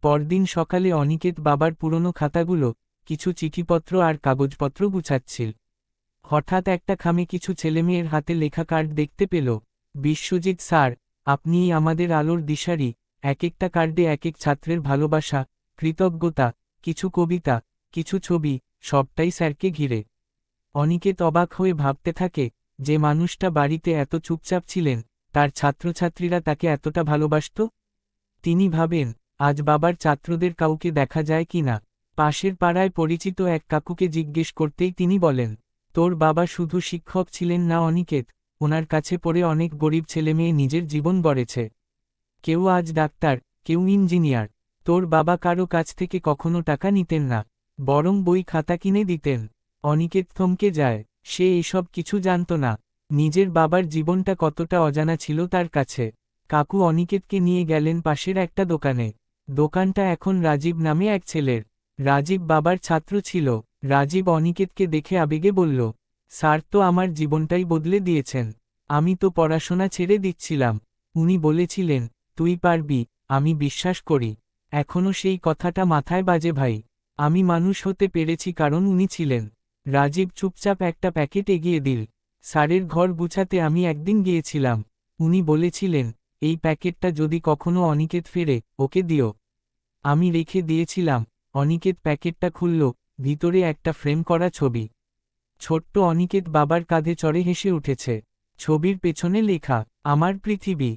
পরদিন সকালে অনিকেত বাবার পুরনো খাতাগুলো, কিছু চিঠিপত্র আর কাগজপত্র গুছাচ্ছিল। হঠাৎ একটা খামে কিছু ছেলেমেয়ের হাতে লেখা কার্ড দেখতে পেল। বিশ্বজিৎ স্যার, আপনিই আমাদের আলোর দিশারি। এক একটা কার্ডে এক এক ছাত্রের ভালোবাসা, কৃতজ্ঞতা, কিছু কবিতা, কিছু ছবি, সবটাই স্যারকে ঘিরে। অনিকেত অবাক হয়ে ভাবতে থাকে, যে মানুষটা বাড়িতে এত চুপচাপ ছিলেন, তার ছাত্রছাত্রীরা তাকে এতটা ভালোবাসত। তিনি ভাবেন, আজ বাবার ছাত্রদের কাউকে দেখা যায় কি না। পাশের পাড়ায় পরিচিত এক কাকুকে জিজ্ঞেস করতেই তিনি বলেন, তোর বাবা শুধু শিক্ষক ছিলেন না অনিকেত, ওনার কাছে পড়ে অনেক গরিব ছেলেমেয়ে নিজের জীবন গড়েছে। কেউ আজ ডাক্তার, কেউ ইঞ্জিনিয়ার। তোর বাবা কারো কাছ থেকে কখনো টাকা নিতেন না, বরং বই খাতা কিনে দিতেন। অনিকেত থমকে যায়, সে এসব কিছু জানত না। নিজের বাবার জীবনটা কতটা অজানা ছিল তার কাছে। কাকু অনিকেতকে নিয়ে গেলেন পাশের একটা দোকানে। দোকানটা এখন রাজীব নামে এক ছেলের। রাজীব বাবার ছাত্র ছিল। রাজীব অনিকেতকে দেখে আবেগে বলল, স্যার তো আমার জীবনটাই বদলে দিয়েছেন। আমি তো পড়াশোনা ছেড়ে দিচ্ছিলাম। উনি বলেছিলেন, তুই পারবি, আমি বিশ্বাস করি। এখনো সেই কথাটা মাথায় বাজে ভাই। আমি মানুষ হতে পেরেছি কারণ উনি ছিলেন। রাজীব চুপচাপ একটা প্যাকেট এগিয়ে দিল। স্যারের ঘর গুছাতে আমি একদিন গিয়েছিলাম। উনি বলেছিলেন, এই প্যাকেটটা যদি কখনো অনিকেত ফেরে, ওকে দিও। আমি রেখে দিয়েছিলাম। অনিকেত প্যাকেটটা খুলল, ভিতরে একটা ফ্রেম করা ছবি। ছোট্ট অনিকেত বাবার কাঁধে চড়ে হেসে উঠেছে। ছবির পেছনে লেখা, আমার পৃথিবী।